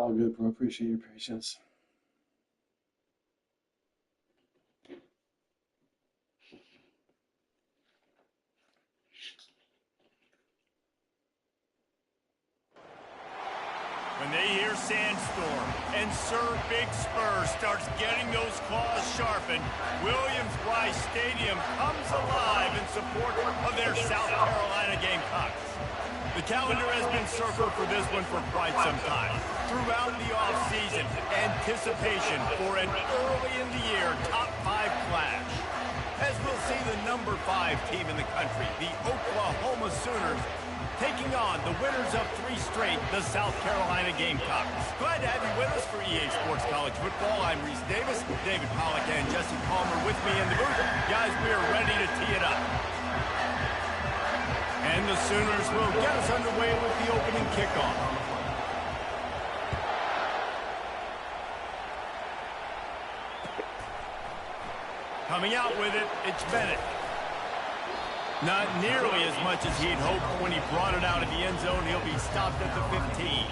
All good, bro. Appreciate your patience. When they hear Sandstorm and Sir Big Spur starts getting those claws sharpened, Williams-Brice Stadium comes alive in support of their South Carolina Gamecocks. The calendar has been circled for this one for quite some time. Throughout the offseason, anticipation for an early-in-the-year top-5 clash. As we'll see the number 5 team in the country, the Oklahoma Sooners, taking on the winners of 3 straight, the South Carolina Gamecocks. Glad to have you with us for EA Sports College Football. I'm Reese Davis, David Pollack and Jesse Palmer with me in the booth. Guys, we are ready to tee it up. And the Sooners will get us underway with the opening kickoff. Coming out with it, it's Bennett. Not nearly as much as he'd hoped when he brought it out of the end zone. He'll be stopped at the 15.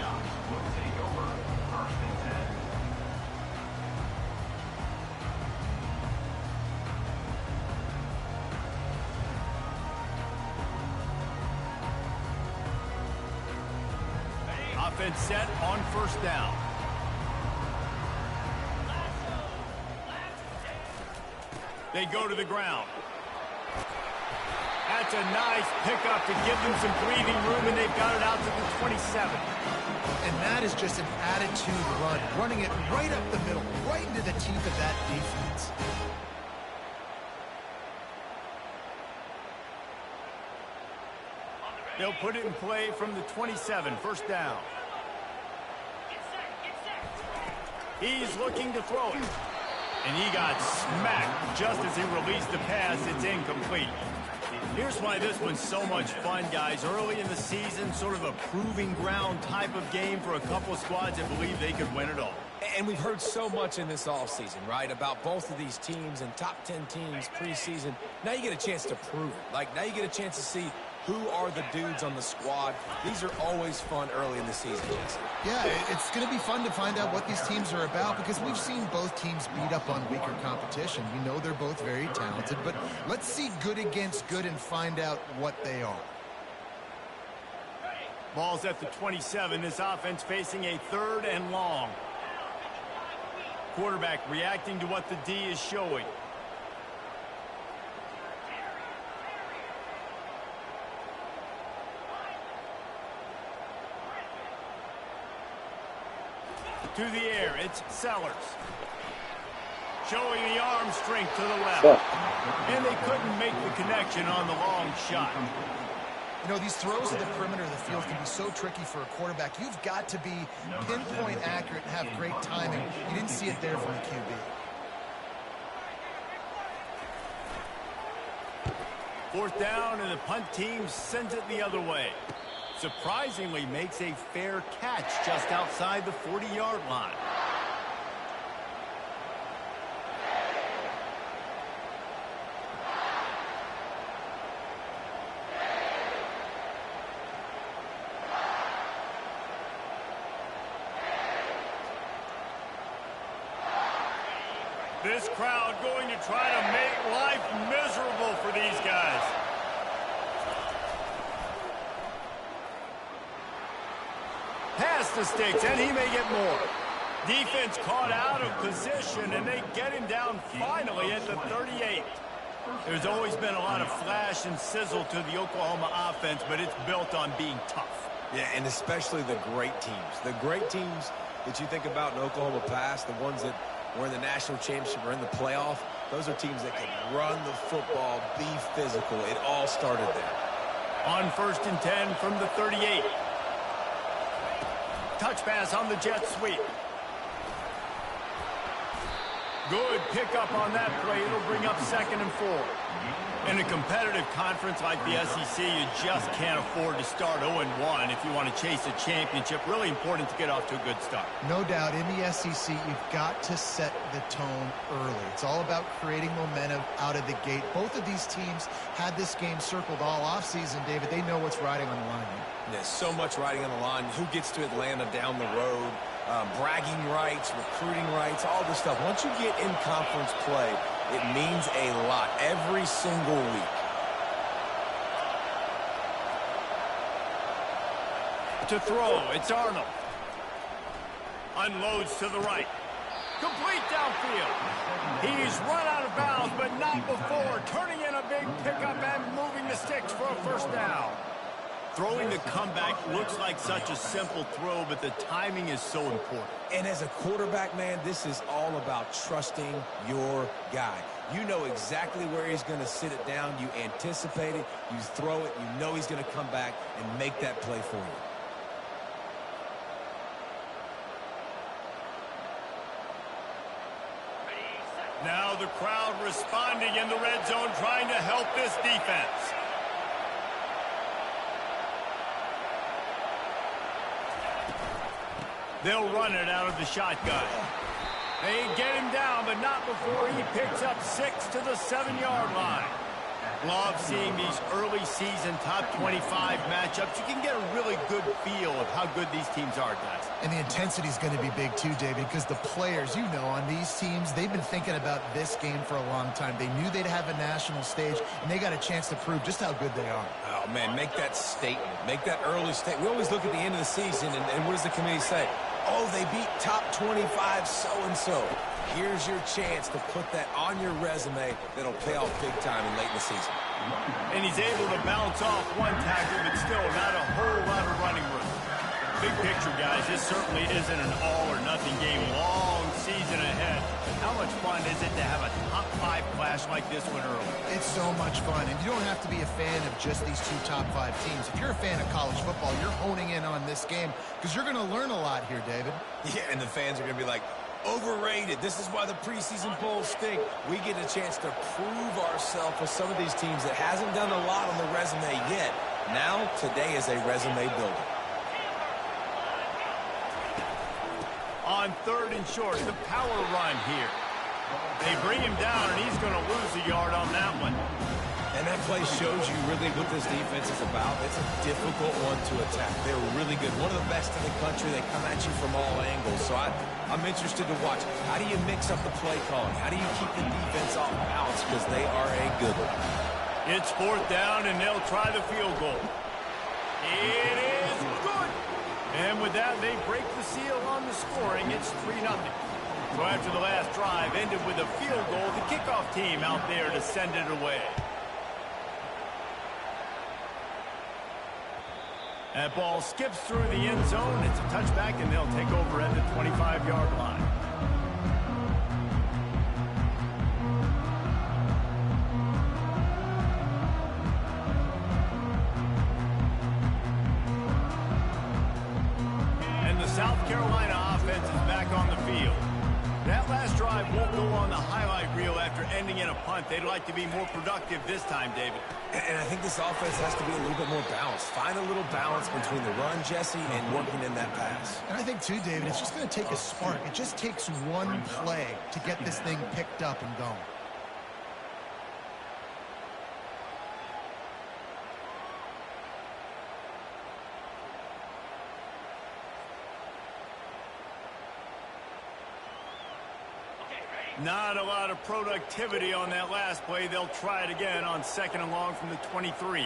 Offense set on first down. They go to the ground. That's a nice pickup to give them some breathing room, and they've got it out to the 27. And that is just an attitude run, running it right up the middle, right into the teeth of that defense. They'll put it in play from the 27, first down. He's looking to throw it. And he got smacked just as he released the pass. It's incomplete. Here's why this one's so much fun, guys. Early in the season, sort of a proving ground type of game for a couple of squads that believe they could win it all. And we've heard so much in this offseason, right, about both of these teams and top 10 teams preseason. Now you get a chance to prove it. Like, now you get a chance to see who are the dudes on the squad. These are always fun early in the season, Jesse. Yeah, it's going to be fun to find out what these teams are about because we've seen both teams beat up on weaker competition. We know they're both very talented, but let's see good against good and find out what they are. Ball's at the 27. This offense facing a 3rd and long. Quarterback reacting to what the D is showing. To the air, it's Sellers. Showing the arm strength to the left. And they couldn't make the connection on the long shot. You know, these throws at the perimeter of the field can be so tricky for a quarterback. You've got to be pinpoint accurate and have great timing. You didn't see it there from the QB. 4th down, and the punt team sends it the other way. Surprisingly makes a fair catch just outside the 40-yard line. This crowd going to try to make life miserable for these guys. Past the sticks, and he may get more. Defense caught out of position, and they get him down finally at the 38. There's always been a lot of flash and sizzle to the Oklahoma offense, but it's built on being tough. Yeah, and especially the great teams. The great teams that you think about in Oklahoma past, the ones that were in the national championship or in the playoff, those are teams that can run the football, be physical. It all started there. On 1st and 10 from the 38. Touch pass on the jet sweep. Good pickup on that play. It'll bring up 2nd and 4. In a competitive conference like the SEC, you just can't afford to start 0-1 if you want to chase a championship. Really important to get off to a good start. No doubt, in the SEC, you've got to set the tone early. It's all about creating momentum out of the gate. Both of these teams had this game circled all offseason, David. They know what's riding on the line here. There's so much riding on the line. Who gets to Atlanta down the road? Bragging rights, recruiting rights, all this stuff. Once you get in conference play, it means a lot every single week. To throw, it's Arnold. Unloads to the right. Complete downfield. He's run out of bounds, but not before. Turning in a big pickup and moving the sticks for a first down. Throwing the comeback looks like such a simple throw, but the timing is so important. And as a quarterback, man, this is all about trusting your guy. You know exactly where he's going to sit it down. You anticipate it. You throw it. You know he's going to come back and make that play for you. Now the crowd responding in the red zone, trying to help this defense. They'll run it out of the shotgun. They get him down, but not before he picks up 6 to the 7-yard line. Love seeing these early season top 25 matchups. You can get a really good feel of how good these teams are, guys. And the intensity is going to be big too, David, because the players, you know, on these teams, they've been thinking about this game for a long time. They knew they'd have a national stage, and they got a chance to prove just how good they are. Oh, man, make that statement. Make that early statement. We always look at the end of the season, and what does the committee say? Oh, they beat top 25 so-and-so. Here's your chance to put that on your resume that'll pay off big time in late in the season. And he's able to bounce off one tackle, but still not a whole lot of running room. Big picture, guys, this certainly isn't an all-or-nothing game. Long season ahead. How much fun is it to have a top-5 clash like this one early? It's so much fun, and you don't have to be a fan of just these two top-5 teams. If you're a fan of college football, you're honing in on this game because you're going to learn a lot here, David. Yeah, and the fans are going to be like, overrated. This is why the preseason polls stink. We get a chance to prove ourselves with some of these teams that hasn't done a lot on the resume yet. Now, today is a resume builder. On 3rd and short, the power run here. They bring him down, and he's going to lose a yard on that one. And that play shows you really what this defense is about. It's a difficult one to attack. They're really good. One of the best in the country. They come at you from all angles. So I'm interested to watch. How do you mix up the play calling? How do you keep the defense off balance? Because they are a good one. It's 4th down, and they'll try the field goal. It is good. And with that, they break the seal on the scoring. It's 3-0. So after the last drive ended with a field goal, the kickoff team out there to send it away. That ball skips through the end zone. It's a touchback, and they'll take over at the 25-yard line. And the South Carolina offense is back on the field. That last drive won't go on the highlight reel after ending in a punt. They'd like to be more productive this time, David. And I think this offense has to be a little bit more balanced. Find a little balance between the run, Jesse, and working in that pass. And I think, too, David, it's just going to take a spark. It just takes one play to get this thing picked up and going. Not a lot of productivity on that last play. They'll try it again on 2nd and long from the 23.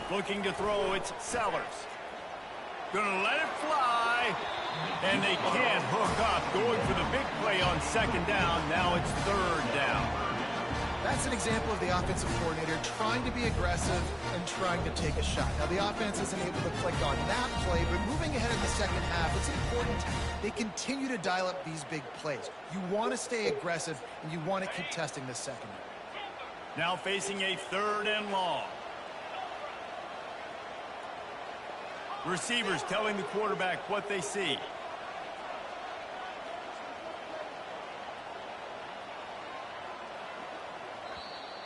Looking to throw, it's Sellers. Gonna let it fly. And they can't hook up. Going for the big play on 2nd down. Now it's 3rd down. That's an example of the offensive coordinator trying to be aggressive and trying to take a shot. Now, the offense isn't able to click on that play, but moving ahead in the second half, it's important they continue to dial up these big plays. You want to stay aggressive, and you want to keep testing this secondary. Now facing a 3rd and long. Receivers telling the quarterback what they see.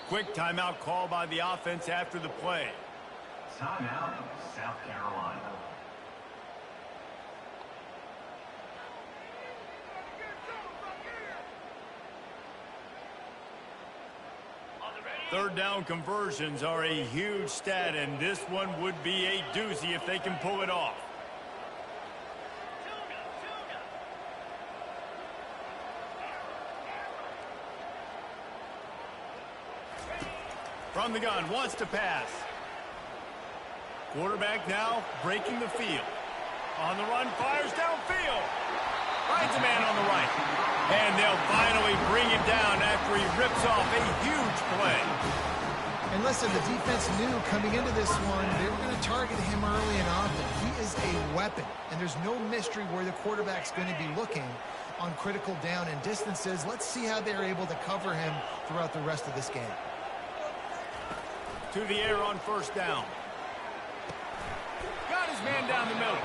Quick timeout call by the offense after the play. Timeout, South Carolina. Third down conversions are a huge stat, and this one would be a doozy if they can pull it off. From the gun, wants to pass. Quarterback now breaking the field. On the run, fires downfield. Finds a man on the right. And they'll finally bring him down after he rips off a huge play. And listen, the defense knew coming into this one, they were going to target him early and often. He is a weapon, and there's no mystery where the quarterback's going to be looking on critical down and distances. Let's see how they're able to cover him throughout the rest of this game. To the air on first down. Got his man down the middle.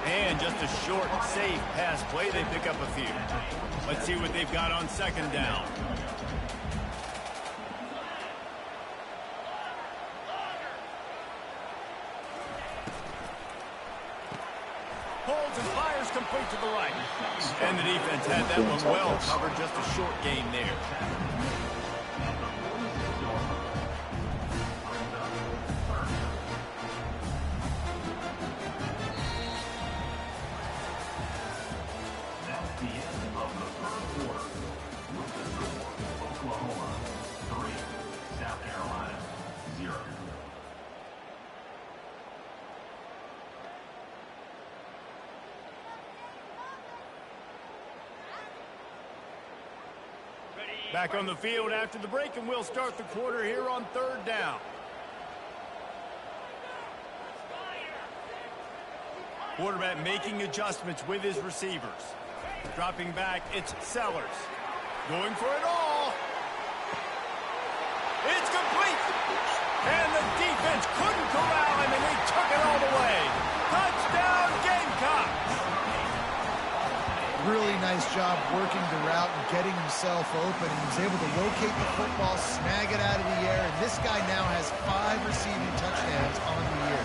And just a short, safe pass play. They pick up a few. Let's see what they've got on second down. Holds and fires complete to the right. And the defense had that one well covered. Just a short gain there. Back on the field after the break, and we'll start the quarter here on third down. Quarterback making adjustments with his receivers. Dropping back, it's Sellers. Going for it all. It's complete. And the defense couldn't corral him, and they took it all the way. Touchdown, Gamecock. Really nice job working the route and getting himself open. He was able to locate the football, snag it out of the air, and this guy now has 5 receiving touchdowns on the year.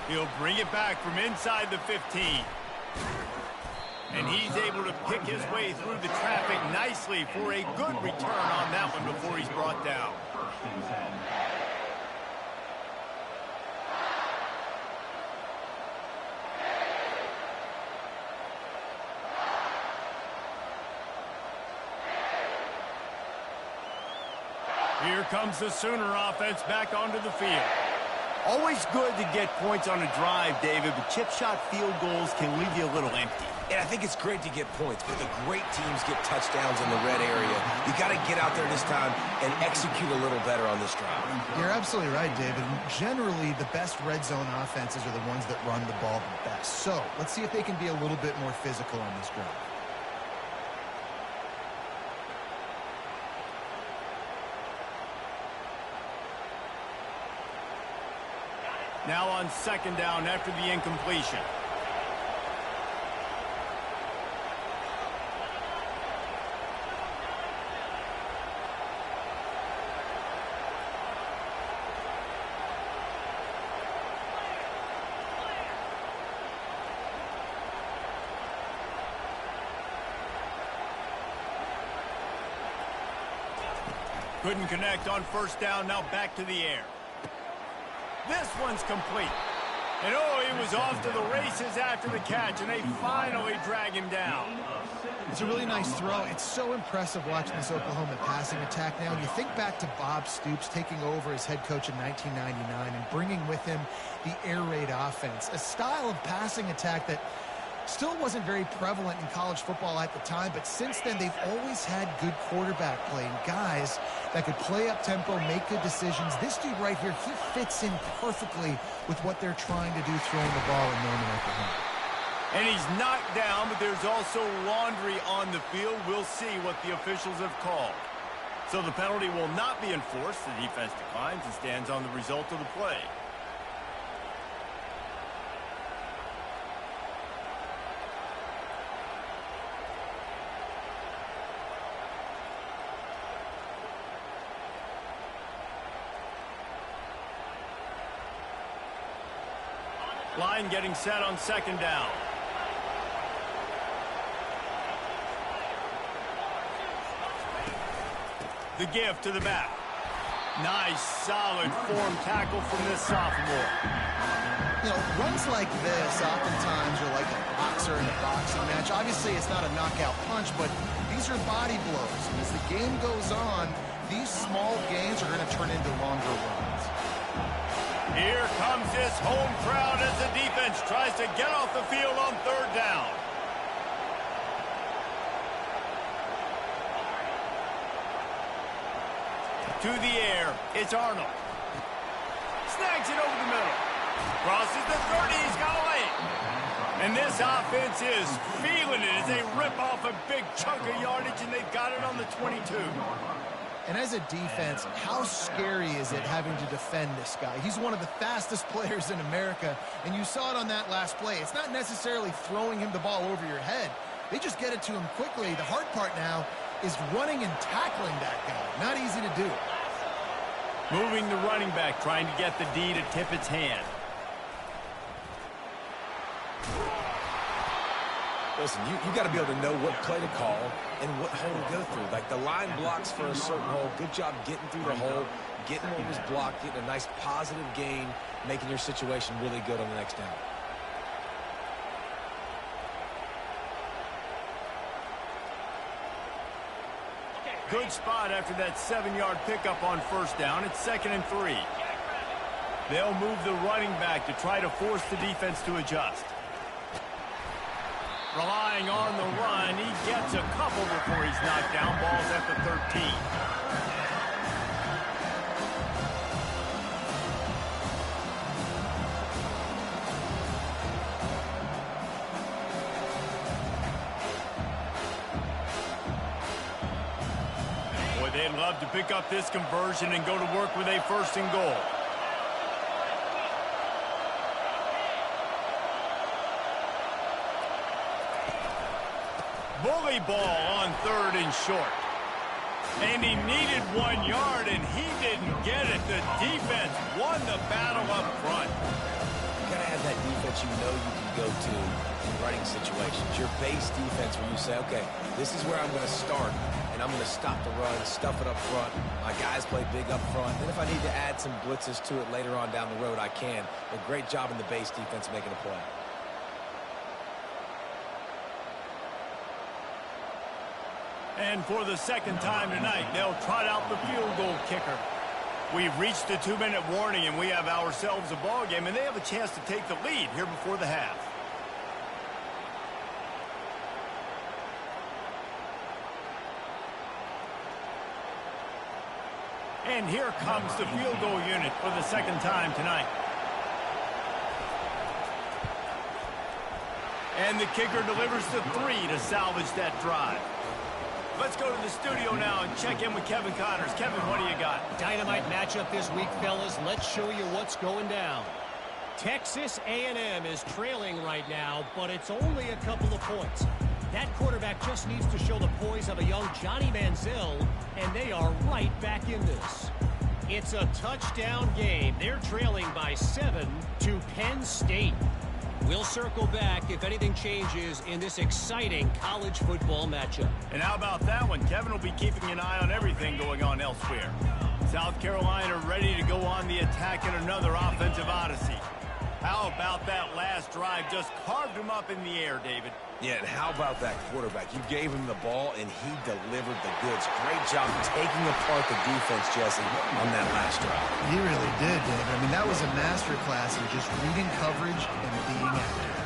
He'll bring it back from inside the 15. And he's able to pick his way through the traffic nicely for a good return on that one before he's brought down. Here comes the Sooner offense back onto the field. Always good to get points on a drive, David, but chip shot field goals can leave you a little empty. And I think it's great to get points, but the great teams get touchdowns in the red area. You got to get out there this time and execute a little better on this drive. You're absolutely right, David. Generally, the best red zone offenses are the ones that run the ball the best. So let's see if they can be a little bit more physical on this drive. Now on second down after the incompletion. Couldn't connect on first down, now back to the air. This one's complete. And oh, he was off to the races after the catch, and they finally drag him down. It's a really nice throw. It's so impressive watching this Oklahoma passing attack now. You think back to Bob Stoops taking over as head coach in 1999 and bringing with him the air raid offense, a style of passing attack that still wasn't very prevalent in college football at the time, but since then they've always had good quarterback play and guys that could play up tempo, make good decisions. This dude right here, he fits in perfectly with what they're trying to do throwing the ball in Norman, Oklahoma. And he's knocked down, but there's also laundry on the field. We'll see what the officials have called. So the penalty will not be enforced. The defense declines and stands on the result of the play. Line getting set on second down. The give to the back. Nice, solid form tackle from this sophomore. You know, runs like this oftentimes are like a boxer in a boxing match. Obviously, it's not a knockout punch, but these are body blows. And as the game goes on, these small gains are going to turn into longer runs. Here comes this home crowd as the defense tries to get off the field on third down. To the air, it's Arnold. Snags it over the middle. Crosses the 30, he's got away. And this offense is feeling it as they rip off a big chunk of yardage, and they've got it on the 22. And as a defense, how scary is it having to defend this guy? He's one of the fastest players in America, and you saw it on that last play. It's not necessarily throwing him the ball over your head. They just get it to him quickly. The hard part now is running and tackling that guy. Not easy to do. Moving the running back, trying to get the D to tip its hand. Listen, you got to be able to know what play to call and what hole to go through. Like, the line blocks for a certain hole. Good job getting through the hole, getting what was blocked, getting a nice positive gain, making your situation really good on the next down. Good spot after that 7-yard pickup on first down. It's 2nd and 3. They'll move the running back to try to force the defense to adjust. Relying on the run, he gets a couple before he's knocked down. Ball's at the 13. Boy, they'd love to pick up this conversion and go to work with a 1st and goal. Bully ball on 3rd and short. And he needed 1 yard, and he didn't get it. The defense won the battle up front. You got to have that defense you know you can go to in running situations. Your base defense where you say, okay, this is where I'm going to start, and I'm going to stop the run, stuff it up front. My guys play big up front. Then if I need to add some blitzes to it later on down the road, I can. But great job in the base defense making a play. And for the 2nd time tonight, they'll trot out the field goal kicker. We've reached the 2-minute warning, and we have ourselves a ball game, and they have a chance to take the lead here before the half. And here comes the field goal unit for the 2nd time tonight. And the kicker delivers the 3 to salvage that drive. Let's go to the studio now and check in with Kevin Connors. Kevin, what do you got? Dynamite matchup this week, fellas. Let's show you what's going down. Texas A&M is trailing right now, but it's only a couple of points. That quarterback just needs to show the poise of a young Johnny Manziel, and they are right back in this. It's a touchdown game. They're trailing by 7 to Penn State. We'll circle back if anything changes in this exciting college football matchup. And how about that one? Kevin will be keeping an eye on everything going on elsewhere. South Carolina ready to go on the attack in another offensive odyssey. How about that last drive? Just carved him up in the air, David. Yeah, and how about that quarterback? You gave him the ball, and he delivered the goods. Great job taking apart the defense, Jesse, on that last drive. He really did, David. I mean, that was a masterclass in just reading coverage and being accurate.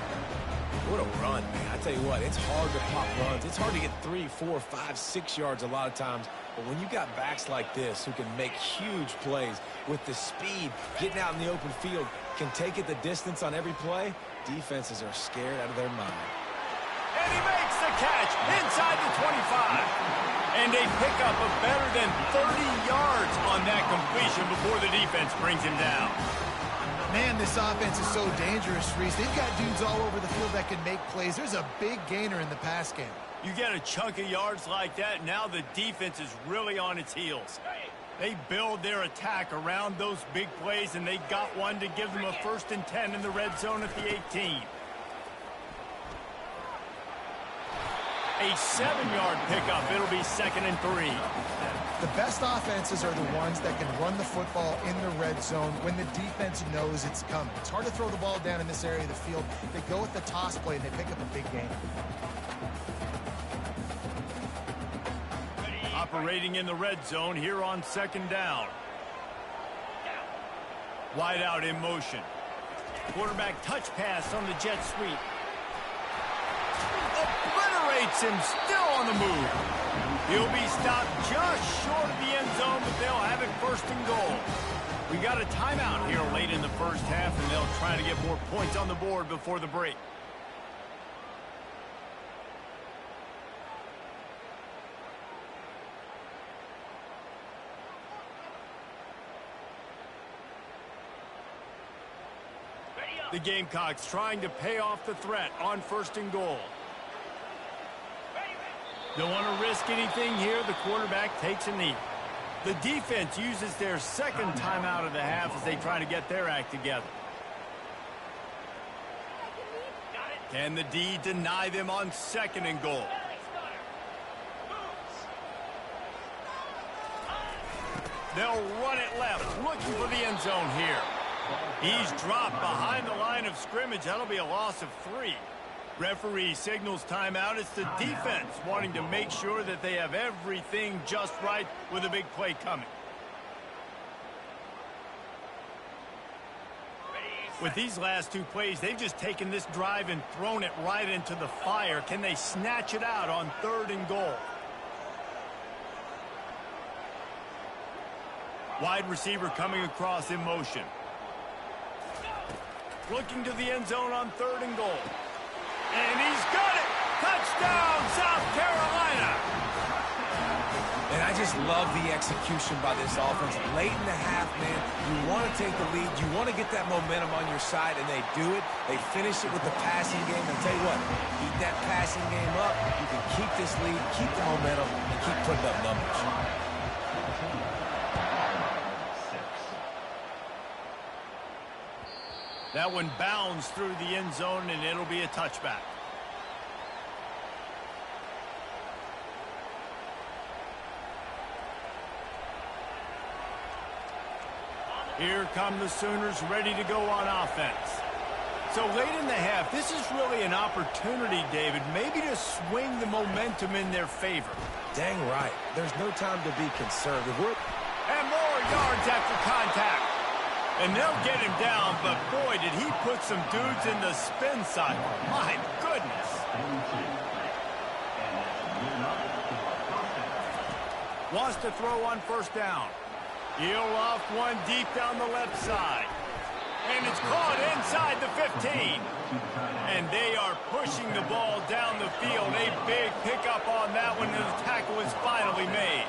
What a run, man. I tell you what, it's hard to pop runs. It's hard to get 3, 4, 5, 6 yards a lot of times. But when you got backs like this who can make huge plays with the speed, getting out in the open field, can take it the distance on every play, defenses are scared out of their mind. And he makes the catch inside the 25. And a pickup of better than 30 yards on that completion before the defense brings him down. Man, this offense is so dangerous, Reese. They've got dudes all over the field that can make plays. There's a big gainer in the pass game. You get a chunk of yards like that, now the defense is really on its heels. They build their attack around those big plays, and they got one to give them a 1st and 10 in the red zone at the 18. A 7-yard pickup. It'll be 2nd and 3. The best offenses are the ones that can run the football in the red zone when the defense knows it's coming. It's hard to throw the ball down in this area of the field. They go with the toss play, and they pick up a big gain. Operating in the red zone here on 2nd down. Wide out in motion. Quarterback touch pass on the jet sweep. Obliterates him, still on the move. He'll be stopped just short of the end zone, but they'll have it 1st and goal. We got a timeout here late in the first half, and they'll try to get more points on the board before the break. The Gamecocks trying to pay off the threat on 1st and goal. Don't want to risk anything here. The quarterback takes a knee. The defense uses their 2nd timeout of the half as they try to get their act together. Can the D deny them on 2nd and goal? They'll run it left, looking for the end zone here. He's dropped behind the line of scrimmage. That'll be a loss of 3. Referee signals timeout. It's the defense wanting to make sure that they have everything just right with a big play coming. With these last 2 plays, they've just taken this drive and thrown it right into the fire. Can they snatch it out on 3rd and goal? Wide receiver coming across in motion. Looking to the end zone on 3rd and goal. And he's got it! Touchdown, South Carolina! And I just love the execution by this offense. Late in the half, man, you want to take the lead. You want to get that momentum on your side, and they do it. They finish it with the passing game. And tell you what, keep that passing game up. You can keep this lead, keep the momentum, and keep putting up numbers. That one bounds through the end zone, and it'll be a touchback. Here come the Sooners ready to go on offense. So late in the half, this is really an opportunity, David, maybe to swing the momentum in their favor. Dang right. There's no time to be conservative. And more yards after contact. And they'll get him down, but boy, did he put some dudes in the spin cycle. My goodness. Wants to throw on 1st down. He'll loft one deep down the left side. And it's caught inside the 15. And they are pushing the ball down the field. A big pickup on that one, and the tackle is finally made.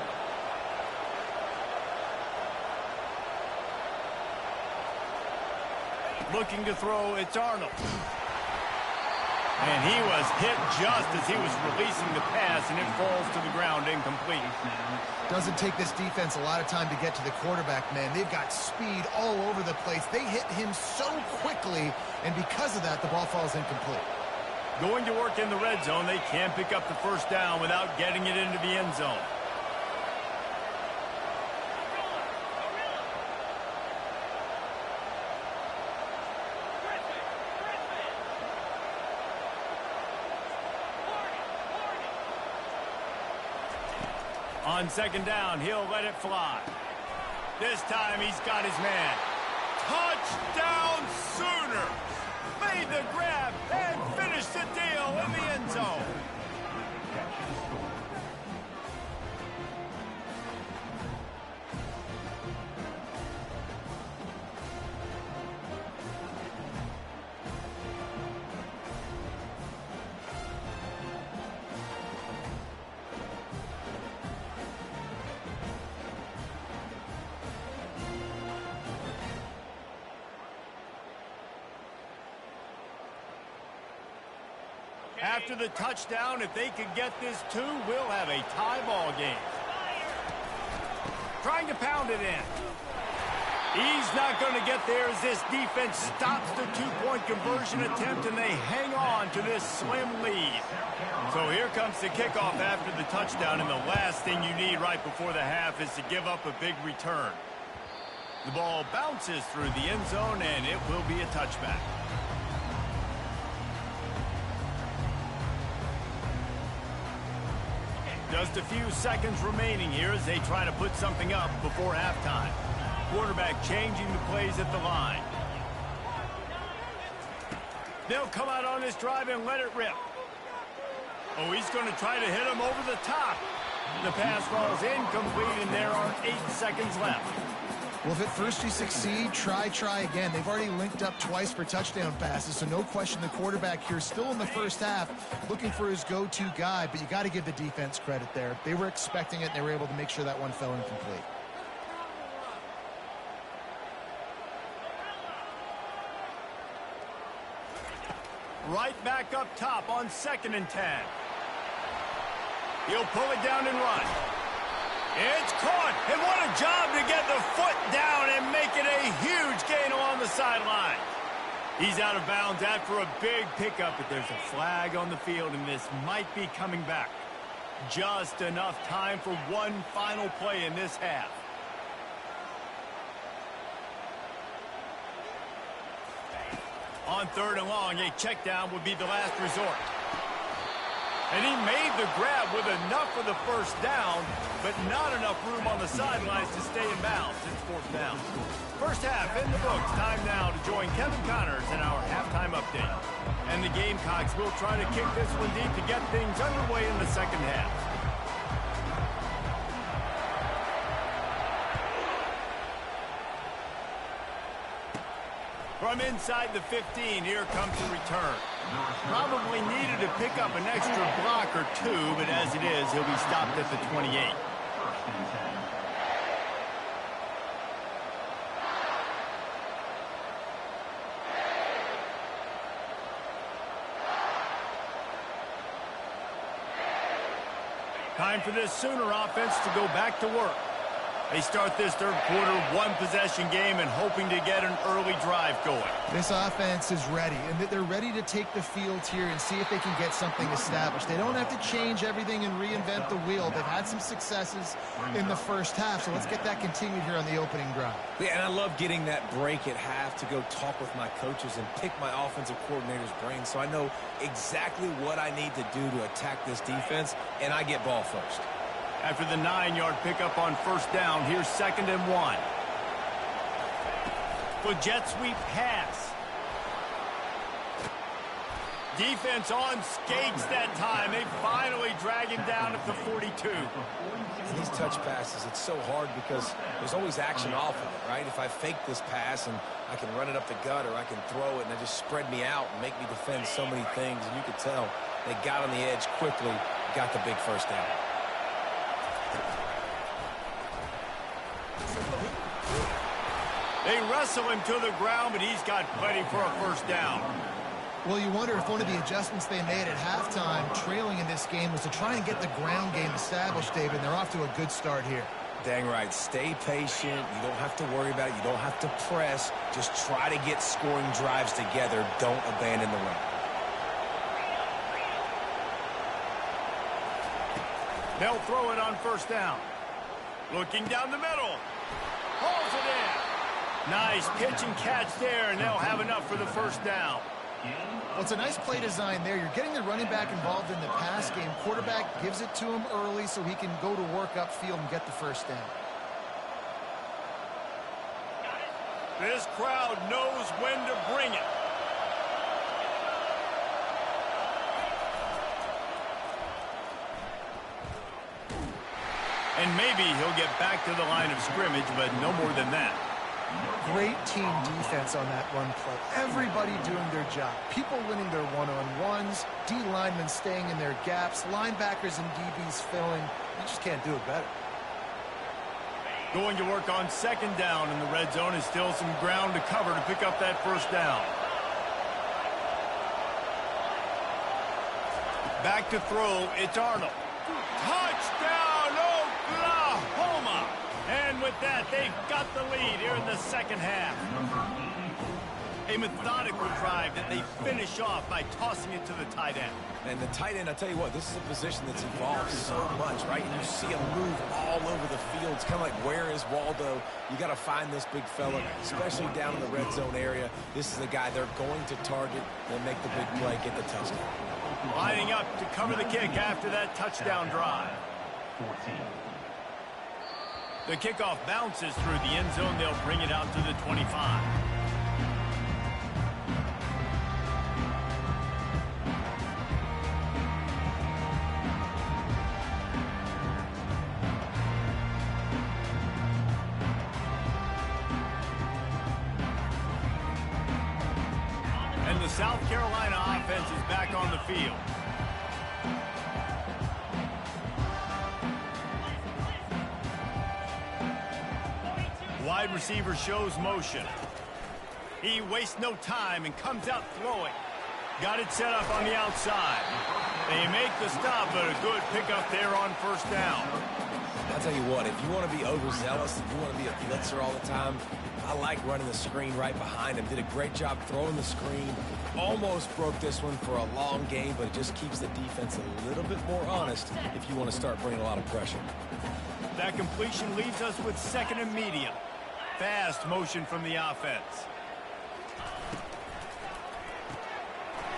Looking to throw, it's Arnold. And he was hit just as he was releasing the pass, and it falls to the ground incomplete. Doesn't take this defense a lot of time to get to the quarterback, man. They've got speed all over the place. They hit him so quickly, and because of that, the ball falls incomplete. Going to work in the red zone, they can't pick up the 1st down without getting it into the end zone. On 2nd down, he'll let it fly. This time he's got his man. Touchdown Sooners! Made the grab and finished the deal in the end zone. After the touchdown, if they could get this 2, we'll have a tie ball game. trying to pound it in. He's not going to get there as this defense stops the two-point conversion attempt, and they hang on to this slim lead. So here comes the kickoff after the touchdown, and the last thing you need right before the half is to give up a big return. The ball bounces through the end zone, and it will be a touchback. Just a few seconds remaining here as they try to put something up before halftime. Quarterback changing the plays at the line. They'll come out on this drive and let it rip. Oh, he's going to try to hit him over the top. The pass falls incomplete, and there are 8 seconds left. Well, if at first you succeed, try again. They've already linked up twice for touchdown passes, so no question the quarterback here still in the first half looking for his go-to guy, but you got to give the defense credit there. They were expecting it, and they were able to make sure that one fell incomplete. Right back up top on 2nd and 10. He'll pull it down and run. It's caught, and what a job to get the foot down and make it a huge gain along the sideline. He's out of bounds after a big pickup, but there's a flag on the field, and this might be coming back. Just enough time for one final play in this half. On 3rd and long, a check down would be the last resort. And he made the grab with enough for the first down, but not enough room on the sidelines to stay in bounds. It's 4th down. First half in the books. Time now to join Kevin Connors in our halftime update. And the Gamecocks will try to kick this one deep to get things underway in the second half. From inside the 15, here comes the return. Probably needed to pick up an extra block or two, but as it is, he'll be stopped at the 28. Time for this Sooner offense to go back to work. They start this third quarter, one-possession game, and hoping to get an early drive going. This offense is ready, and they're ready to take the field here and see if they can get something established. They don't have to change everything and reinvent the wheel. They've had some successes in the first half, so let's get that continued here on the opening drive. Yeah, and I love getting that break at half to go talk with my coaches and pick my offensive coordinator's brain so I know exactly what I need to do to attack this defense, and I get ball first. After the 9-yard pickup on 1st down, here's 2nd and 1. For jet sweep pass. Defense on skates that time. They finally drag him down at the 42. In these touch passes, it's so hard because there's always action off of it, right? If I fake this pass and I can run it up the gut or I can throw it and they just spread me out and make me defend so many things, and you could tell they got on the edge quickly, got the big first down. They wrestle him to the ground, but he's got plenty for a first down. Well, you wonder if one of the adjustments they made at halftime, trailing in this game, was to try and get the ground game established, David, and they're off to a good start here. Dang right. Stay patient. You don't have to worry about it. You don't have to press. Just try to get scoring drives together. Don't abandon the run. They'll throw it on 1st down. Looking down the middle. Hauls it in. Nice pitch and catch there, and they'll have enough for the first down. Well, it's a nice play design there. You're getting the running back involved in the pass game. Quarterback gives it to him early so he can go to work upfield and get the first down. This crowd knows when to bring it. And maybe he'll get back to the line of scrimmage, but no more than that. Great team defense on that run play. Everybody doing their job. People winning their one-on-ones, D linemen staying in their gaps, linebackers and DBs filling. You just can't do it better. Going to work on 2nd down in the red zone is still some ground to cover to pick up that first down. Back to throw, it's Arnold. Touchdown, Oklahoma! And with that, they've got the lead here in the second half. A methodical drive that they finish off by tossing it to the tight end. And the tight end, I tell you what, this is a position that's evolved so much, right? And you see him move all over the field. It's kind of like, where is Waldo? You got to find this big fella, especially down in the red zone area. This is the guy they're going to target and make the big play, get the touchdown. Lining up to cover the kick after that touchdown drive. 14. The kickoff bounces through the end zone. They'll bring it out to the 25. And the South Carolina offense is back on the field. Wide receiver shows motion. He wastes no time and comes out throwing. Got it set up on the outside. They make the stop, but a good pickup there on first down. I'll tell you what, if you want to be overzealous, if you want to be a blitzer all the time, I like running the screen right behind him. Did a great job throwing the screen. Almost broke this one for a long game, but it just keeps the defense a little bit more honest if you want to start bringing a lot of pressure. That completion leaves us with second and medium. Fast motion from the offense.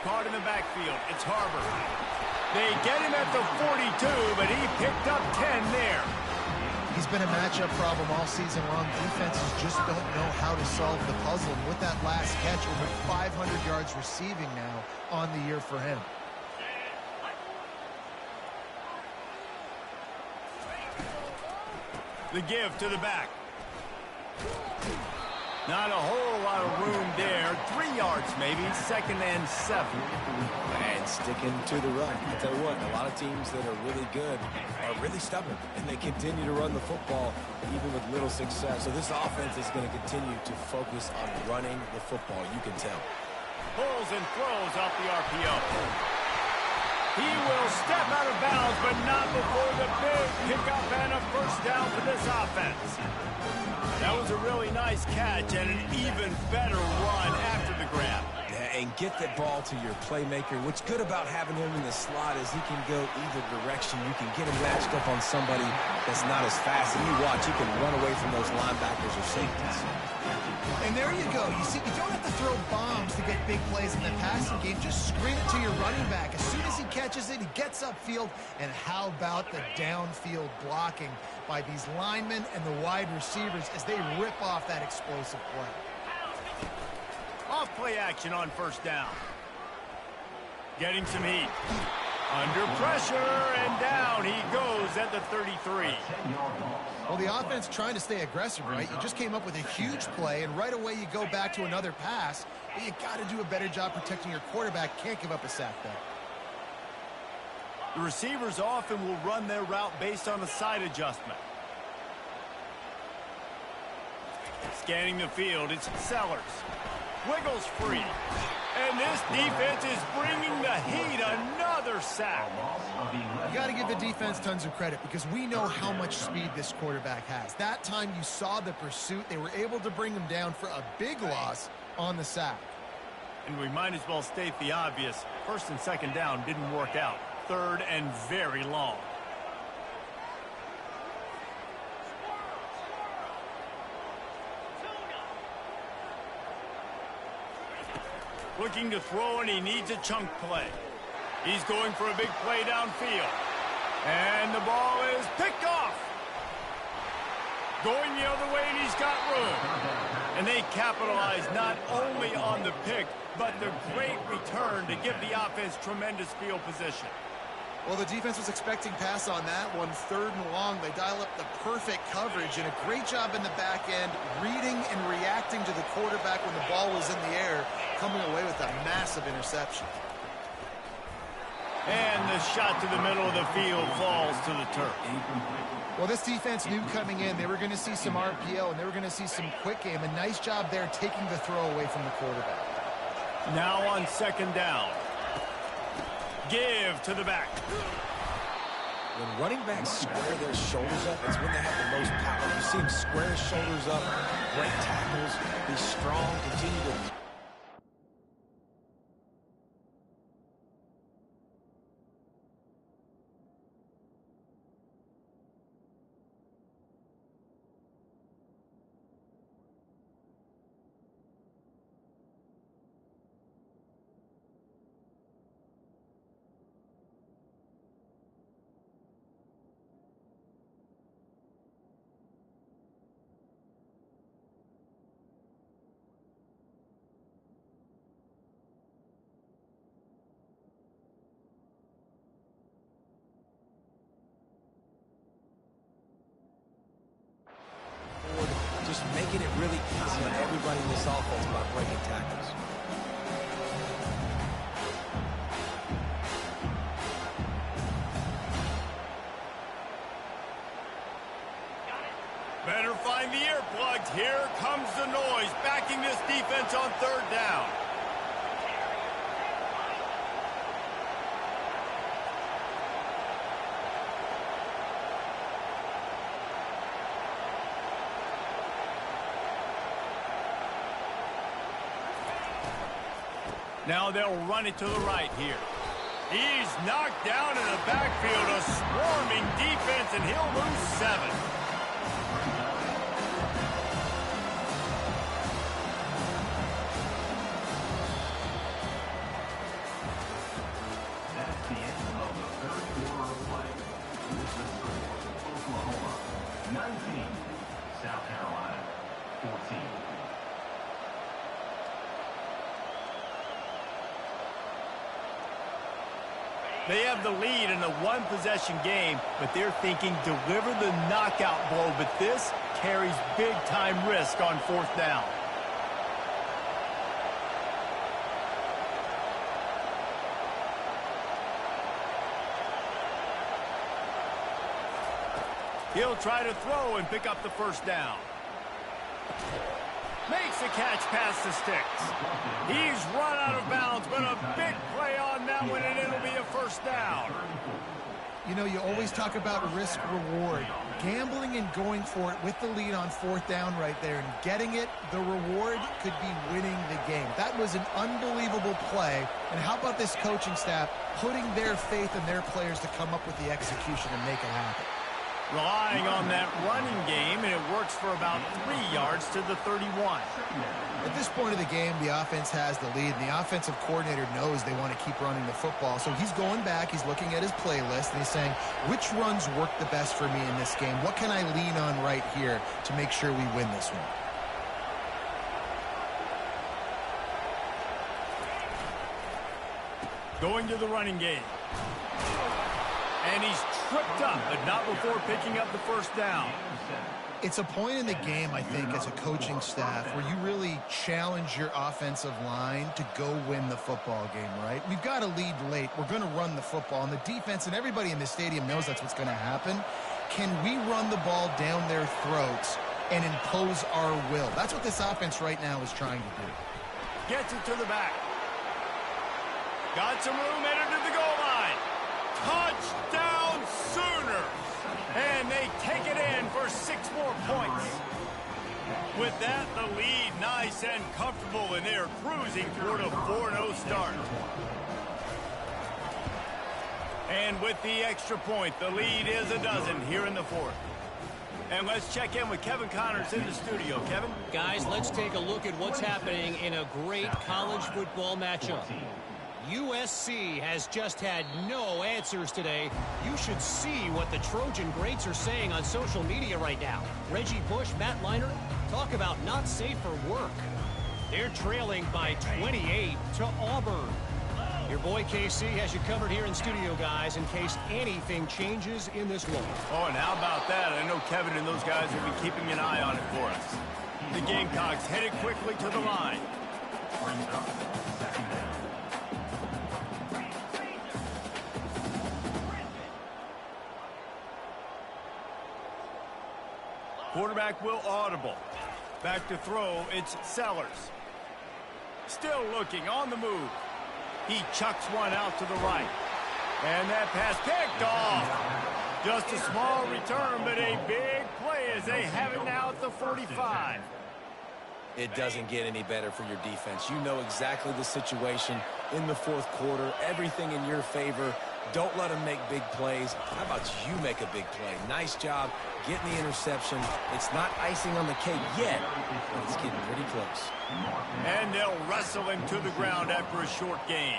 Caught in the backfield. It's Harbor. They get him at the 42, but he picked up 10 there. He's been a matchup problem all season long. Defenses just don't know how to solve the puzzle. And with that last catch, over 500 yards receiving now on the year for him. The give to the back. Not a whole lot of room there. 3 yards maybe. Second and 7. And sticking to the run. I tell you what, a lot of teams that are really good are really stubborn, and they continue to run the football even with little success. So this offense is going to continue to focus on running the football. You can tell. Pulls and throws off the RPO. He will step out of bounds, but not before the big pickup and a first down for this offense. That was a really nice catch and an even better run after the grab. Yeah, and get that ball to your playmaker. What's good about having him in the slot is he can go either direction. You can get him matched up on somebody that's not as fast. And you watch, he can run away from those linebackers or safeties. And there you go. You see, you don't have to throw bombs to get big plays in the passing game. Just screen it to your running back. As soon as he catches it, he gets upfield. And how about the downfield blocking by these linemen and the wide receivers as they rip off that explosive play. Off play action on first down. Getting some heat. Under pressure, and down he goes at the 33. Well, the offense trying to stay aggressive, right? You just came up with a huge play, and right away you go back to another pass. But you got to do a better job protecting your quarterback. Can't give up a sack there. The receivers often will run their route based on a side adjustment. Scanning the field, it's Sellers. Wiggles free. And this defense is bringing the heat. Another sack. You got to give the defense tons of credit because we know how much speed this quarterback has. That time you saw the pursuit. They were able to bring him down for a big loss on the sack. And we might as well state the obvious. First and second down didn't work out. Third and very long. Looking to throw, and he needs a chunk play. He's going for a big play downfield. And the ball is picked off. Going the other way, and he's got room. And they capitalize not only on the pick, but the great return to give the offense tremendous field position. Well, the defense was expecting pass on that one. Third and long, they dial up the perfect coverage and a great job in the back end, reading and reacting to the quarterback when the ball was in the air, coming away with a massive interception. And the shot to the middle of the field falls to the turf. Well, this defense knew coming in they were going to see some RPO and they were going to see some quick game. A nice job there taking the throw away from the quarterback. Now on second down. Give to the back. When running backs square their shoulders up, it's when they have the most power. You see them square his shoulders up, break tackles, be strong, continue to... Just making it really easy on everybody in this offense by breaking tackles. Better find the earplugs. Here comes the noise, backing this defense on third down. Now they'll run it to the right here. He's knocked down in the backfield, a swarming defense, and he'll lose 7. That's the end of the third quarter of play. This is the score. Oklahoma 19, South Carolina 14. They have the lead in a one-possession game, but they're thinking deliver the knockout blow, but this carries big-time risk on fourth down. He'll try to throw and pick up the first down. Makes a catch past the sticks. He's run out of bounds, but a big play on that one, and it'll be a first down. You know, you always talk about risk-reward. Gambling and going for it with the lead on fourth down right there and getting it, the reward could be winning the game. That was an unbelievable play. And how about this coaching staff putting their faith in their players to come up with the execution and make it happen? Relying on that running game, and it works for about 3 yards to the 31. At this point of the game, the offense has the lead, and the offensive coordinator knows they want to keep running the football. So he's going back, he's looking at his playlist, and he's saying, which runs work the best for me in this game? What can I lean on right here to make sure we win this one? Going to the running game. And he's tripped up, but not before picking up the first down. It's a point in the game, I think, as a coaching staff where you really challenge your offensive line to go win the football game, right? We've got to lead late. We're going to run the football. And the defense and everybody in the stadium knows that's what's going to happen. Can we run the ball down their throats and impose our will? That's what this offense right now is trying to do. Gets it to the back. Got some room, entered to the goal line. Touchdown Sooners! And they take it in for 6 more points. With that, the lead nice and comfortable, and they're cruising toward a 4-0 start. And with the extra point, the lead is a dozen here in the fourth. And let's check in with Kevin Connors in the studio. Kevin? Guys, let's take a look at what's happening in a great college football matchup. USC has just had no answers today. You should see what the Trojan greats are saying on social media right now. Reggie Bush, Matt Leinart, talk about not safe for work. They're trailing by 28 to Auburn. Your boy KC has you covered here in studio, guys, in case anything changes in this one. Oh, and how about that? I know Kevin and those guys will be keeping an eye on it for us. The Gamecocks headed quickly to the line. Quarterback will audible. Back to throw, it's Sellers. Still looking, on the move. He chucks one out to the right. And that pass picked off. Just a small return, but a big play as they have it now at the 45. It doesn't get any better for your defense. You know exactly the situation in the fourth quarter, everything in your favor. Don't let them make big plays. How about you make a big play? Nice job getting the interception. It's not icing on the cake yet, but it's getting pretty close. And they'll wrestle him to the ground after a short gain.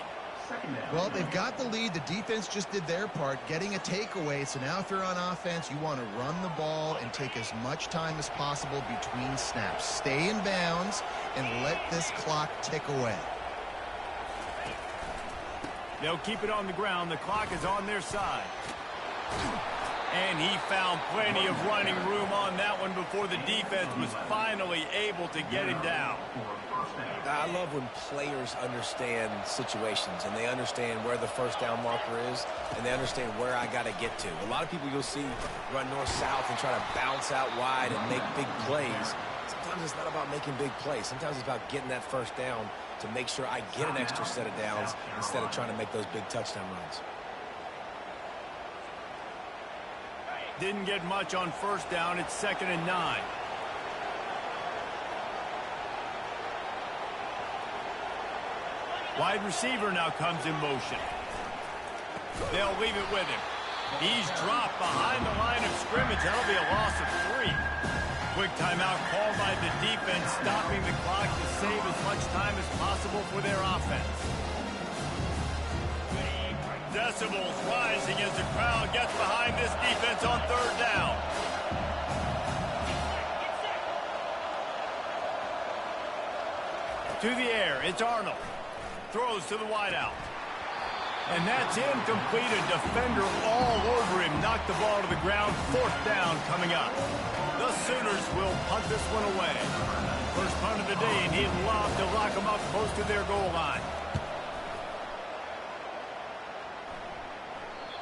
Well, they've got the lead. The defense just did their part, getting a takeaway. So now if you're on offense, you want to run the ball and take as much time as possible between snaps. Stay in bounds and let this clock tick away. They'll keep it on the ground. The clock is on their side. And he found plenty of running room on that one before the defense was finally able to get him down. I love when players understand situations and they understand where the first down marker is and they understand where I got to get to. A lot of people you'll see run north-south and try to bounce out wide and make big plays. Sometimes it's not about making big plays. Sometimes it's about getting that first down to make sure I get an extra set of downs instead of trying to make those big touchdown runs. Didn't get much on first down. It's 2nd and 9. Wide receiver now comes in motion. They'll leave it with him. He's dropped behind the line of scrimmage. That'll be a loss of 3. Quick timeout called by the defense, stopping the clock to save as much time as possible for their offense. Decibels rising as the crowd gets behind this defense on 3rd down. To the air, it's Arnold. Throws to the wideout. And that's incomplete. A defender all over him. Knocked the ball to the ground. 4th down coming up. The Sooners will punt this one away. First punt of the day, and he'd love to lock them up close to their goal line.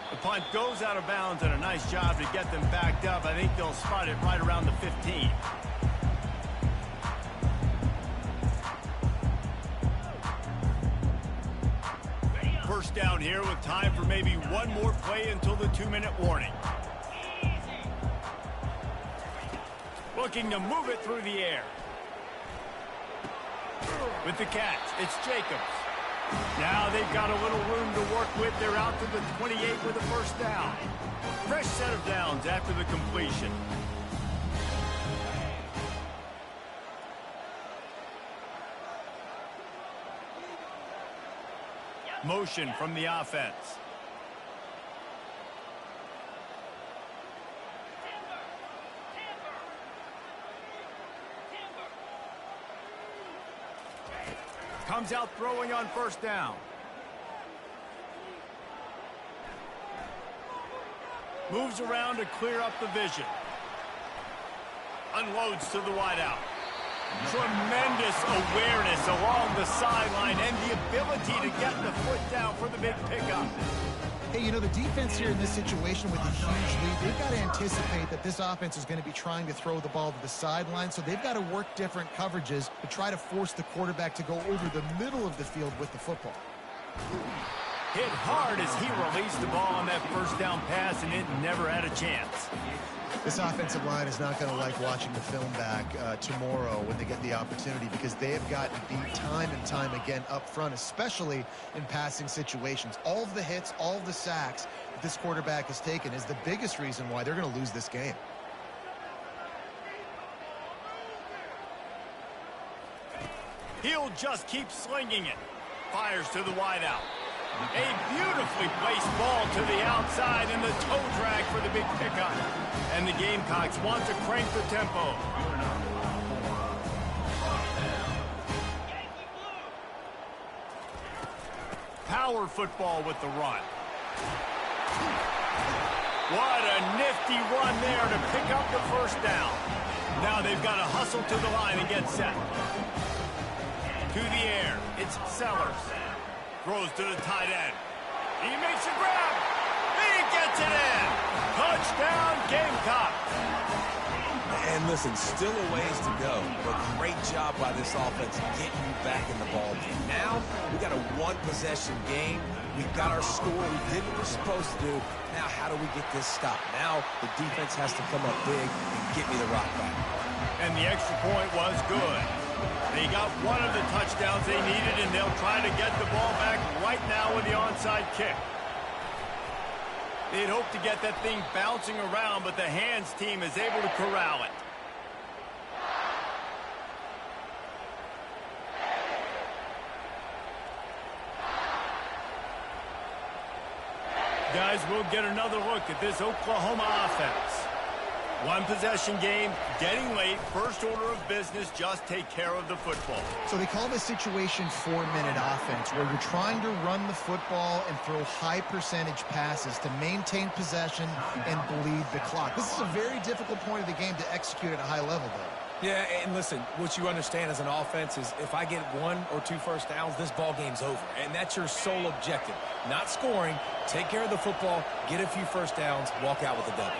The punt goes out of bounds, and a nice job to get them backed up. I think they'll spot it right around the 15. First down here with time for maybe one more play until the 2-minute warning. Looking to move it through the air. With the catch, it's Jacobs. Now they've got a little room to work with. They're out to the 28 with a first down. Fresh set of downs after the completion. Motion from the offense. Comes out throwing on first down. Moves around to clear up the vision. Unloads to the wideout. Tremendous awareness along the sideline and the ability to get the foot down for the big pickup. Hey, you know, the defense here in this situation with a huge lead, they've got to anticipate that this offense is going to be trying to throw the ball to the sideline, so they've got to work different coverages to try to force the quarterback to go over the middle of the field with the football. Hit hard as he released the ball on that first down pass, and it never had a chance. This offensive line is not going to like watching the film back tomorrow when they get the opportunity, because they have gotten beat time and time again up front, especially in passing situations. All of the hits, all of the sacks that this quarterback has taken is the biggest reason why they're going to lose this game. He'll just keep slinging it. Fires to the wideout. A beautifully placed ball to the outside and the toe drag for the big pickup. And the Gamecocks want to crank the tempo. Power football with the run. What a nifty run there to pick up the first down. Now they've got to hustle to the line and get set. To the air, it's Sellers. Throws to the tight end. He makes a grab. He gets it in. Touchdown, Gamecock. And listen, still a ways to go, but great job by this offense getting you back in the ball game. Now, we got a one-possession game. We got our score. We did what we're supposed to do. Now, how do we get this stopped? Now, the defense has to come up big and get me the rock back. And the extra point was good. They got one of the touchdowns they needed, and they'll try to get the ball back right now with the onside kick. They'd hope to get that thing bouncing around, but the hands team is able to corral it. Guys, we'll get another look at this Oklahoma offense. One possession game, getting late, first order of business, just take care of the football. So they call this situation 4-minute offense, where you're trying to run the football and throw high percentage passes to maintain possession and bleed the clock. This is a very difficult point of the game to execute at a high level, though. Yeah, and listen, what you understand as an offense is if I get 1 or 2 first downs, this ball game's over. And that's your sole objective. Not scoring, take care of the football, get a few first downs, walk out with a W.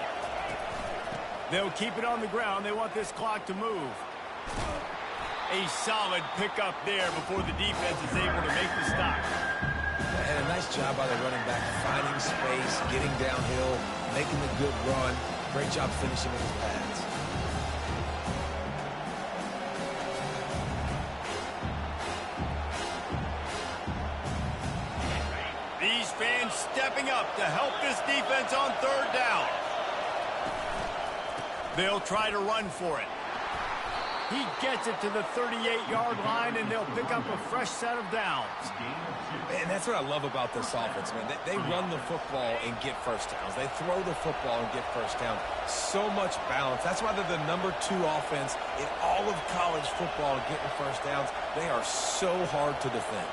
They'll keep it on the ground. They want this clock to move. A solid pickup there before the defense is able to make the stop. And a nice job by the running back, finding space, getting downhill, making the good run. Great job finishing with his pads. These fans stepping up to help this defense on third down. They'll try to run for it. He gets it to the 38-yard line, and they'll pick up a fresh set of downs. And that's what I love about this offense, man. They run the football and get first downs. They throw the football and get first downs. So much balance. That's why they're the #2 offense in all of college football getting first downs. They are so hard to defend.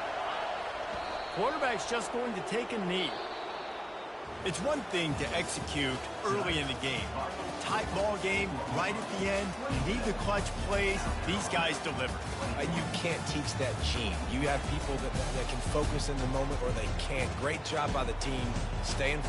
Quarterback's just going to take a knee. It's one thing to execute early in the game. Tight ball game, right at the end. You need the clutch plays. These guys deliver. And you can't teach that gene. You have people that can focus in the moment or they can't. Great job by the team staying